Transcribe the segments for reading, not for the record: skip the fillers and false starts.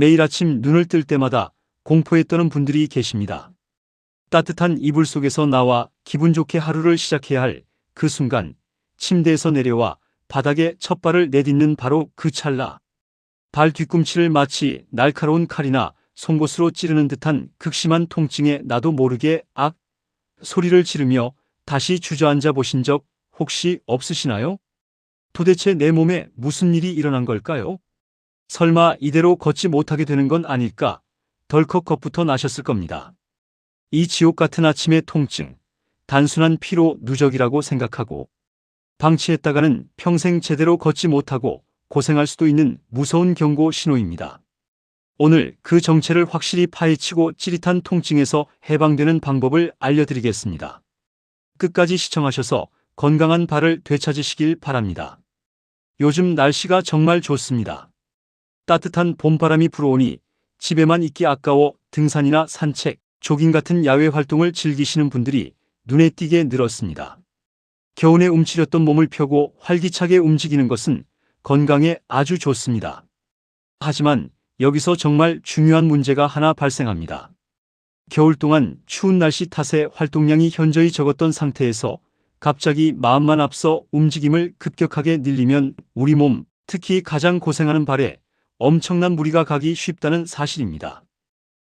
매일 아침 눈을 뜰 때마다 공포에 떠는 분들이 계십니다. 따뜻한 이불 속에서 나와 기분 좋게 하루를 시작해야 할 그 순간 침대에서 내려와 바닥에 첫 발을 내딛는 바로 그 찰나. 발 뒤꿈치를 마치 날카로운 칼이나 송곳으로 찌르는 듯한 극심한 통증에 나도 모르게 악 소리를 지르며 다시 주저앉아 보신 적 혹시 없으시나요? 도대체 내 몸에 무슨 일이 일어난 걸까요? 설마 이대로 걷지 못하게 되는 건 아닐까? 덜컥 겁부터 나셨을 겁니다. 이 지옥 같은 아침의 통증, 단순한 피로 누적이라고 생각하고 방치했다가는 평생 제대로 걷지 못하고 고생할 수도 있는 무서운 경고 신호입니다. 오늘 그 정체를 확실히 파헤치고 찌릿한 통증에서 해방되는 방법을 알려드리겠습니다. 끝까지 시청하셔서 건강한 발을 되찾으시길 바랍니다. 요즘 날씨가 정말 좋습니다. 따뜻한 봄바람이 불어오니 집에만 있기 아까워 등산이나 산책, 조깅 같은 야외 활동을 즐기시는 분들이 눈에 띄게 늘었습니다. 겨우내 움츠렸던 몸을 펴고 활기차게 움직이는 것은 건강에 아주 좋습니다. 하지만 여기서 정말 중요한 문제가 하나 발생합니다. 겨울 동안 추운 날씨 탓에 활동량이 현저히 적었던 상태에서 갑자기 마음만 앞서 움직임을 급격하게 늘리면 우리 몸, 특히 가장 고생하는 발에 엄청난 무리가 가기 쉽다는 사실입니다.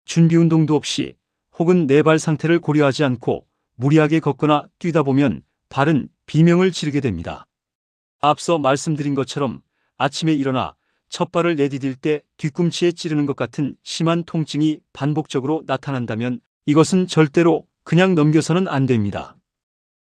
준비 운동도 없이 혹은 내 발 상태를 고려하지 않고 무리하게 걷거나 뛰다 보면 발은 비명을 지르게 됩니다. 앞서 말씀드린 것처럼 아침에 일어나 첫 발을 내디딜 때 뒤꿈치에 찌르는 것 같은 심한 통증이 반복적으로 나타난다면 이것은 절대로 그냥 넘겨서는 안 됩니다.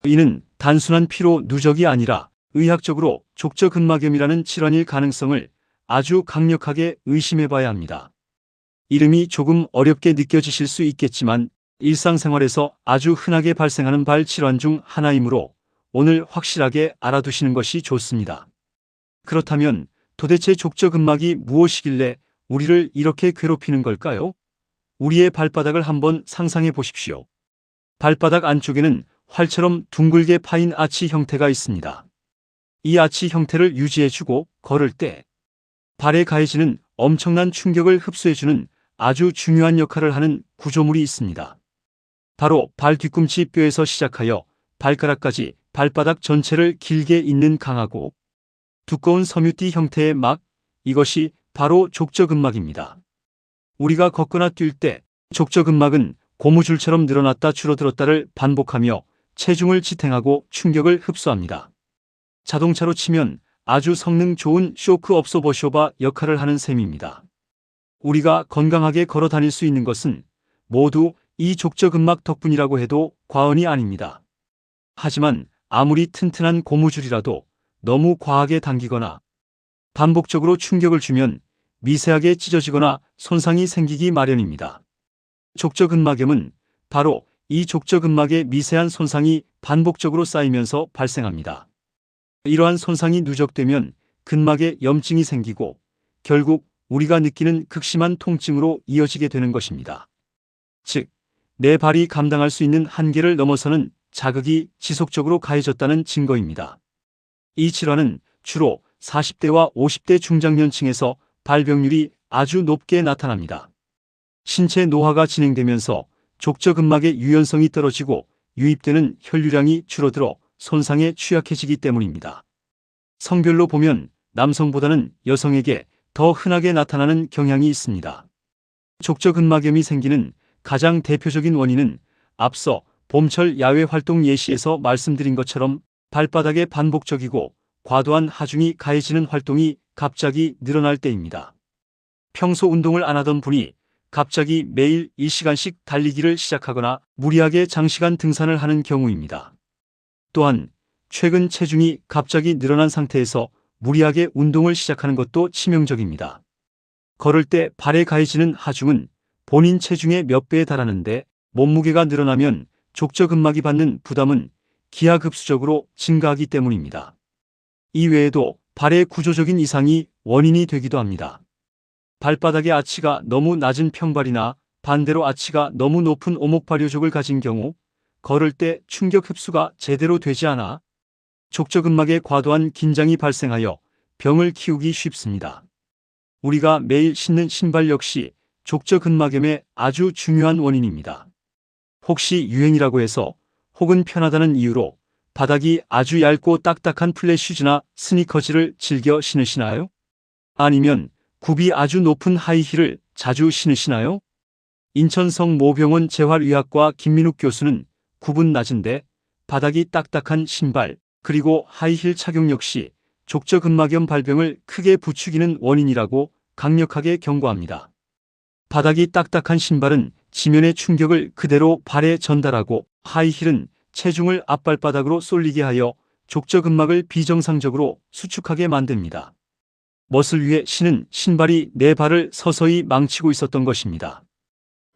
이는 단순한 피로 누적이 아니라 의학적으로 족저근막염이라는 질환일 가능성을 아주 강력하게 의심해 봐야 합니다. 이름이 조금 어렵게 느껴지실 수 있겠지만 일상생활에서 아주 흔하게 발생하는 발 질환 중 하나이므로 오늘 확실하게 알아두시는 것이 좋습니다. 그렇다면 도대체 족저근막이 무엇이길래 우리를 이렇게 괴롭히는 걸까요? 우리의 발바닥을 한번 상상해 보십시오. 발바닥 안쪽에는 활처럼 둥글게 파인 아치 형태가 있습니다. 이 아치 형태를 유지해주고 걸을 때 발에 가해지는 엄청난 충격을 흡수해주는 아주 중요한 역할을 하는 구조물이 있습니다. 바로 발 뒤꿈치 뼈에서 시작하여 발가락까지 발바닥 전체를 길게 잇는 강하고 두꺼운 섬유띠 형태의 막, 이것이 바로 족저근막입니다. 우리가 걷거나 뛸 때 족저근막은 고무줄처럼 늘어났다 줄어들었다를 반복하며 체중을 지탱하고 충격을 흡수합니다. 자동차로 치면 아주 성능 좋은 쇼크 업소버쇼바 역할을 하는 셈입니다. 우리가 건강하게 걸어 다닐 수 있는 것은 모두 이 족저근막 덕분이라고 해도 과언이 아닙니다. 하지만 아무리 튼튼한 고무줄이라도 너무 과하게 당기거나 반복적으로 충격을 주면 미세하게 찢어지거나 손상이 생기기 마련입니다. 족저근막염은 바로 이 족저근막의 미세한 손상이 반복적으로 쌓이면서 발생합니다. 이러한 손상이 누적되면 근막에 염증이 생기고 결국 우리가 느끼는 극심한 통증으로 이어지게 되는 것입니다. 즉, 내 발이 감당할 수 있는 한계를 넘어서는 자극이 지속적으로 가해졌다는 증거입니다. 이 질환은 주로 40대와 50대 중장년층에서 발병률이 아주 높게 나타납니다. 신체 노화가 진행되면서 족저근막의 유연성이 떨어지고 유입되는 혈류량이 줄어들어 손상에 취약해지기 때문입니다. 성별로 보면 남성보다는 여성에게 더 흔하게 나타나는 경향이 있습니다. 족저근막염이 생기는 가장 대표적인 원인은 앞서 봄철 야외 활동 예시에서 말씀드린 것처럼 발바닥에 반복적이고 과도한 하중이 가해지는 활동이 갑자기 늘어날 때입니다. 평소 운동을 안 하던 분이 갑자기 매일 1시간씩 달리기를 시작하거나 무리하게 장시간 등산을 하는 경우입니다. 또한 최근 체중이 갑자기 늘어난 상태에서 무리하게 운동을 시작하는 것도 치명적입니다. 걸을 때 발에 가해지는 하중은 본인 체중의 몇 배에 달하는데 몸무게가 늘어나면 족저근막이 받는 부담은 기하급수적으로 증가하기 때문입니다. 이 외에도 발의 구조적인 이상이 원인이 되기도 합니다. 발바닥의 아치가 너무 낮은 평발이나 반대로 아치가 너무 높은 오목발요족을 가진 경우 걸을 때 충격 흡수가 제대로 되지 않아 족저근막에 과도한 긴장이 발생하여 병을 키우기 쉽습니다. 우리가 매일 신는 신발 역시 족저근막염의 아주 중요한 원인입니다. 혹시 유행이라고 해서 혹은 편하다는 이유로 바닥이 아주 얇고 딱딱한 플랫 슈즈나 스니커즈를 즐겨 신으시나요? 아니면 굽이 아주 높은 하이힐을 자주 신으시나요? 인천성 모병원 재활의학과 김민욱 교수는 굽은 낮은데 바닥이 딱딱한 신발 그리고 하이힐 착용 역시 족저근막염 발병을 크게 부추기는 원인이라고 강력하게 경고합니다. 바닥이 딱딱한 신발은 지면의 충격을 그대로 발에 전달하고 하이힐은 체중을 앞발바닥으로 쏠리게 하여 족저근막을 비정상적으로 수축하게 만듭니다. 멋을 위해 신은 신발이 내 발을 서서히 망치고 있었던 것입니다.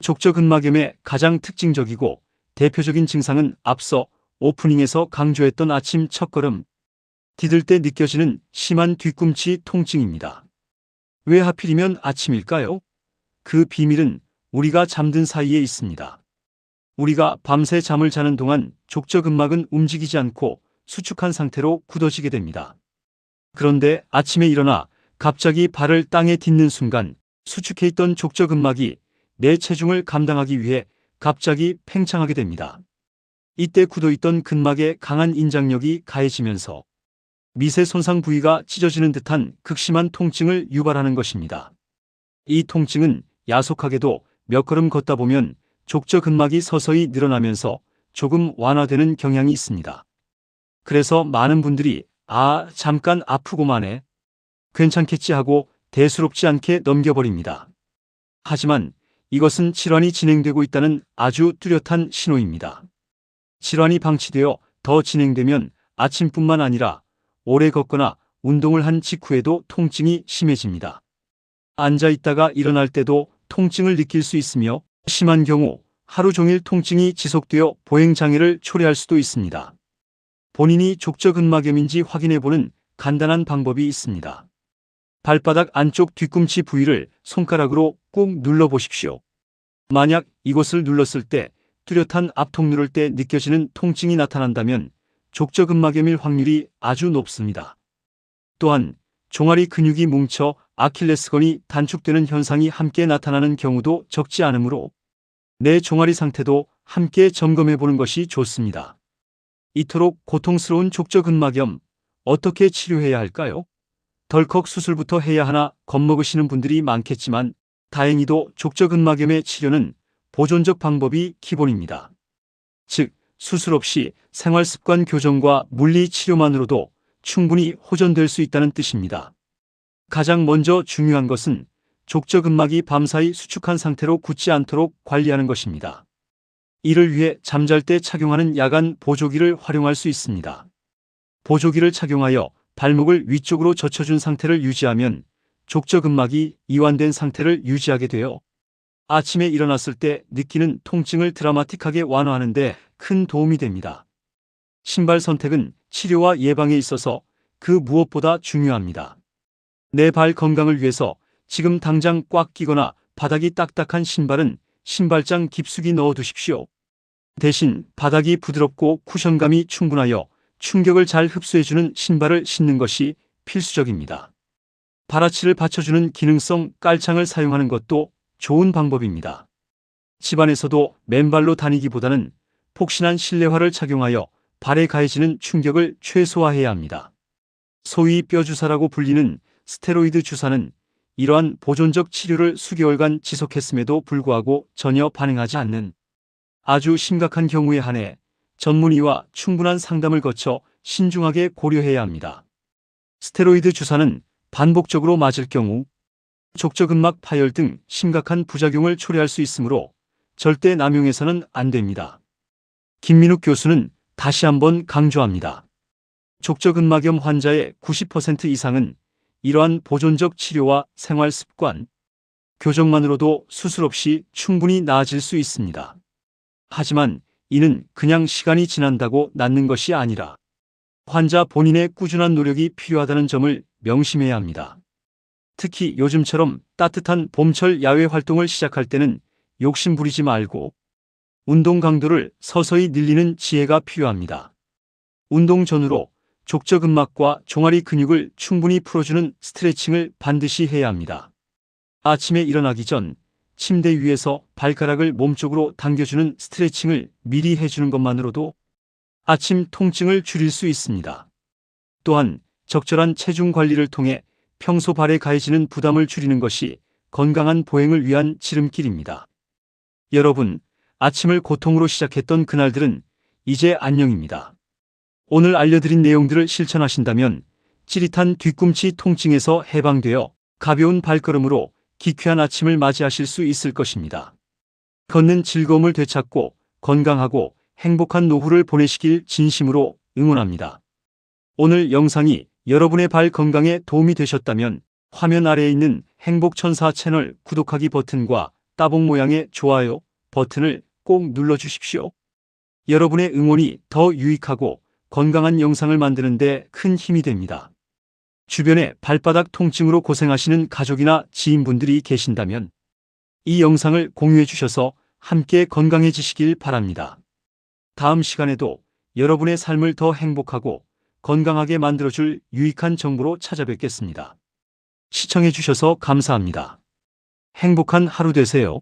족저근막염의 가장 특징적이고 대표적인 증상은 앞서 오프닝에서 강조했던 아침 첫걸음, 디딜 때 느껴지는 심한 뒤꿈치 통증입니다. 왜 하필이면 아침일까요? 그 비밀은 우리가 잠든 사이에 있습니다. 우리가 밤새 잠을 자는 동안 족저근막은 움직이지 않고 수축한 상태로 굳어지게 됩니다. 그런데 아침에 일어나 갑자기 발을 땅에 딛는 순간 수축해 있던 족저근막이 내 체중을 감당하기 위해 갑자기 팽창하게 됩니다. 이때 굳어있던 근막에 강한 인장력이 가해지면서 미세 손상 부위가 찢어지는 듯한 극심한 통증을 유발하는 것입니다. 이 통증은 야속하게도 몇 걸음 걷다 보면 족저근막이 서서히 늘어나면서 조금 완화되는 경향이 있습니다. 그래서 많은 분들이 잠깐 아프고만 해. 괜찮겠지 하고 대수롭지 않게 넘겨버립니다. 하지만 이것은 질환이 진행되고 있다는 아주 뚜렷한 신호입니다. 질환이 방치되어 더 진행되면 아침뿐만 아니라 오래 걷거나 운동을 한 직후에도 통증이 심해집니다. 앉아 있다가 일어날 때도 통증을 느낄 수 있으며 심한 경우 하루 종일 통증이 지속되어 보행장애를 초래할 수도 있습니다. 본인이 족저근막염인지 확인해보는 간단한 방법이 있습니다. 발바닥 안쪽 뒤꿈치 부위를 손가락으로 꾹 눌러보십시오. 만약 이곳을 눌렀을 때 뚜렷한 앞통 누를 때 느껴지는 통증이 나타난다면 족저근막염일 확률이 아주 높습니다. 또한 종아리 근육이 뭉쳐 아킬레스건이 단축되는 현상이 함께 나타나는 경우도 적지 않으므로 내 종아리 상태도 함께 점검해 보는 것이 좋습니다. 이토록 고통스러운 족저근막염 어떻게 치료해야 할까요? 덜컥 수술부터 해야 하나 겁먹으시는 분들이 많겠지만 다행히도 족저근막염의 치료는 보존적 방법이 기본입니다. 즉 수술 없이 생활습관 교정과 물리치료만으로도 충분히 호전될 수 있다는 뜻입니다. 가장 먼저 중요한 것은 족저근막이 밤사이 수축한 상태로 굳지 않도록 관리하는 것입니다. 이를 위해 잠잘 때 착용하는 야간 보조기를 활용할 수 있습니다. 보조기를 착용하여 발목을 위쪽으로 젖혀준 상태를 유지하면 족저근막이 이완된 상태를 유지하게 되어 아침에 일어났을 때 느끼는 통증을 드라마틱하게 완화하는 데 큰 도움이 됩니다. 신발 선택은 치료와 예방에 있어서 그 무엇보다 중요합니다. 내 발 건강을 위해서 지금 당장 꽉 끼거나 바닥이 딱딱한 신발은 신발장 깊숙이 넣어 두십시오. 대신 바닥이 부드럽고 쿠션감이 충분하여 충격을 잘 흡수해주는 신발을 신는 것이 필수적입니다. 발아치를 받쳐주는 기능성 깔창을 사용하는 것도 좋은 방법입니다. 집안에서도 맨발로 다니기보다는 폭신한 실내화를 착용하여 발에 가해지는 충격을 최소화해야 합니다. 소위 뼈주사라고 불리는 스테로이드 주사는 이러한 보존적 치료를 수개월간 지속했음에도 불구하고 전혀 반응하지 않는 아주 심각한 경우에 한해 전문의와 충분한 상담을 거쳐 신중하게 고려해야 합니다. 스테로이드 주사는 반복적으로 맞을 경우 족저근막 파열 등 심각한 부작용을 초래할 수 있으므로 절대 남용해서는 안 됩니다. 김민욱 교수는 다시 한번 강조합니다. 족저근막염 환자의 90% 이상은 이러한 보존적 치료와 생활 습관, 교정만으로도 수술 없이 충분히 나아질 수 있습니다. 하지만 이는 그냥 시간이 지난다고 낫는 것이 아니라 환자 본인의 꾸준한 노력이 필요하다는 점을 명심해야 합니다. 특히 요즘처럼 따뜻한 봄철 야외 활동을 시작할 때는 욕심 부리지 말고 운동 강도를 서서히 늘리는 지혜가 필요합니다. 운동 전후로 족저근막과 종아리 근육을 충분히 풀어주는 스트레칭을 반드시 해야 합니다. 아침에 일어나기 전 침대 위에서 발가락을 몸쪽으로 당겨주는 스트레칭을 미리 해주는 것만으로도 아침 통증을 줄일 수 있습니다. 또한 적절한 체중 관리를 통해 평소 발에 가해지는 부담을 줄이는 것이 건강한 보행을 위한 지름길입니다. 여러분, 아침을 고통으로 시작했던 그날들은 이제 안녕입니다. 오늘 알려드린 내용들을 실천하신다면 찌릿한 뒤꿈치 통증에서 해방되어 가벼운 발걸음으로 기쾌한 아침을 맞이하실 수 있을 것입니다. 걷는 즐거움을 되찾고 건강하고 행복한 노후를 보내시길 진심으로 응원합니다. 오늘 영상이 여러분의 발 건강에 도움이 되셨다면 화면 아래에 있는 행복천사 채널 구독하기 버튼과 따봉 모양의 좋아요 버튼을 꼭 눌러주십시오. 여러분의 응원이 더 유익하고 건강한 영상을 만드는 데 큰 힘이 됩니다. 주변에 발바닥 통증으로 고생하시는 가족이나 지인분들이 계신다면 이 영상을 공유해 주셔서 함께 건강해지시길 바랍니다. 다음 시간에도 여러분의 삶을 더 행복하고 건강하게 만들어줄 유익한 정보로 찾아뵙겠습니다. 시청해 주셔서 감사합니다. 행복한 하루 되세요.